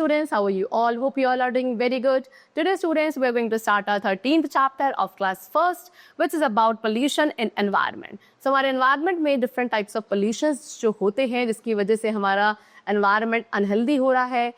students, how are you all? Hope you all are doing very good. Today students, we are going to start our 13th chapter of class 1st, which is about pollution in environment. So हमारे environment में different types of pollutions जो होते हैं जिसकी वजह से हमारा environment unhealthy हो रहा है,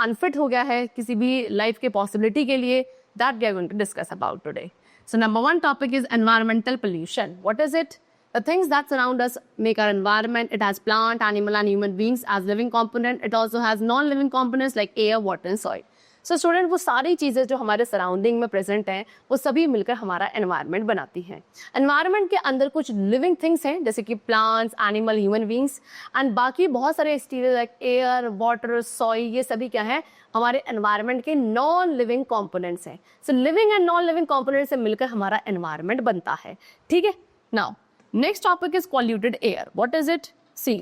unfit हो गया है किसी भी life के possibility के लिए, that we are going to discuss about today. So number one topic is environmental pollution. What is it? The things that surround us make our environment. It has plant, animal and human beings as living component. It also has non-living components like air, water and soil. So student, वो सारी चीज़ें जो हमारे surrounding में present हैं वो सभी मिलकर हमारा एनवायरनमेंट बनाती हैं. एनवायरनमेंट के अंदर कुछ लिविंग थिंग्स हैं जैसे कि plants, animal, human beings and बाकी बहुत सारे exterior like air, water, soil, ये सभी क्या है हमारे एनवायरनमेंट के नॉन लिविंग कॉम्पोनेंट्स हैं. So living and non living component से मिलकर हमारा एनवायरनमेंट बनता है. ठीक है. Now next topic is polluted air. What is it? See,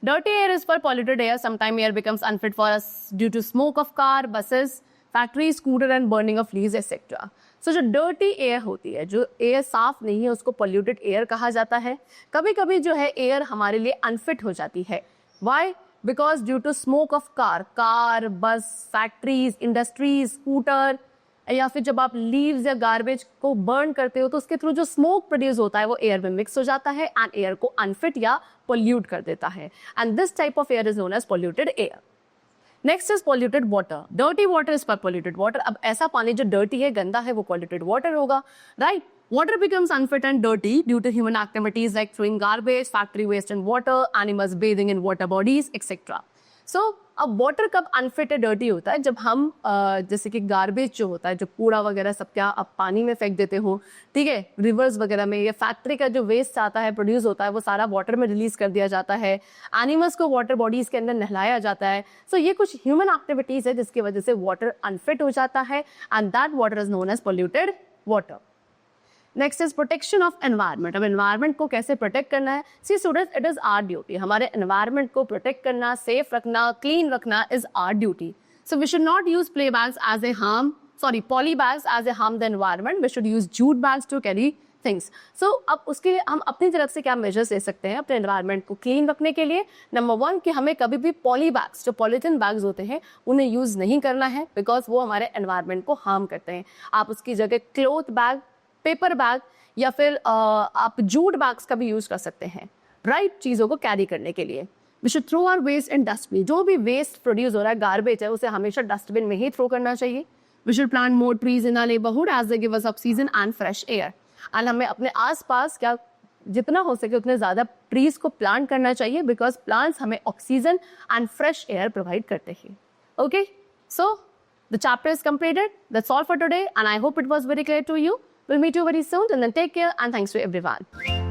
dirty air is for polluted air. Sometimes air becomes unfit for us due to smoke of car, buses, factories, scooter and burning of leaves, etc. So जो dirty air होती है, जो air साफ नहीं है उसको polluted air कहा जाता है. कभी कभी जो है air हमारे लिए unfit हो जाती है. Why? Because due to smoke of car, bus, factories, industries, scooter, या फिर जब आप लीव्स या गार्बेज को बर्न करते हो तो उसके थ्रू जो स्मोक प्रोड्यूस होता है वो एयर में मिक्स हो जाता है एंड एयर को अनफिट या पोल्यूट कर देता है. And this type of air is known as polluted air. Next is polluted water. Dirty water is for polluted water. अब ऐसा पानी जो डर्टी है, गंदा है, वो पोल्यूटेड वाटर होगा, right? Water becomes unfit and dirty due to human activities like throwing garbage, factory waste in water, animals bathing in water bodies, etc. So, अब वाटर कब अनफिट है, डर्टी होता है जब हम जैसे कि गार्बेज जो होता है, जो कूड़ा वगैरह सब क्या आप पानी में फेंक देते हो, ठीक है, रिवर्स वगैरह में, या फैक्ट्री का जो वेस्ट आता है, प्रोड्यूस होता है, वो सारा वाटर में रिलीज कर दिया जाता है. एनिमल्स को वाटर बॉडीज के अंदर नहलाया जाता है. सो ये कुछ ह्यूमन एक्टिविटीज है जिसकी वजह से वाटर अनफिट हो जाता है and that water is known as polluted water. Next is protection of environment. अब एनवायरनमेंट को कैसे प्रोटेक्ट करना है? See students, it is our duty. हमारे एनवायरनमेंट को प्रोटेक्ट करना, सेफ रखना, क्लीन रखना is our duty. So we should not use poly bags as a harm, poly bags as a harm the environment. We should use jute bags to carry things. So अब उसके लिए हम अपनी तरफ से क्या मेजर्स ले सकते हैं अपने एनवायरनमेंट को क्लीन रखने के लिए? नंबर वन, कि हमें कभी भी पॉली बैग्स, जो पॉलीथीन बैग्स होते हैं, उन्हें यूज नहीं करना है बिकॉज वो हमारे एनवायरनमेंट को हार्म करते हैं. आप उसकी जगह क्लॉथ बैग, पेपर बैग या फिर आप जूट बैग्स का भी यूज कर सकते हैं, राइट, चीज़ों को कैरी करने के लिए. We should throw our waste in dustbin. जो भी वेस्ट प्रोड्यूस हो रहा है, गार्बेज है, उसे हमेशा डस्टबिन में ही थ्रो करना चाहिए. We should plant more trees in our neighbourhood as they give us oxygen and fresh air. And हमें अपने आसपास क्या जितना हो सके उतने ज़्यादा ट्रीज को प्लांट करना चाहिए बिकॉज प्लांट्स हमें oxygen and fresh air provide करते हैं. Okay, so the chapter is completed. That's all for today and I hope it was very clear to you. We'll meet you very soon and then take care and thanks to everyone.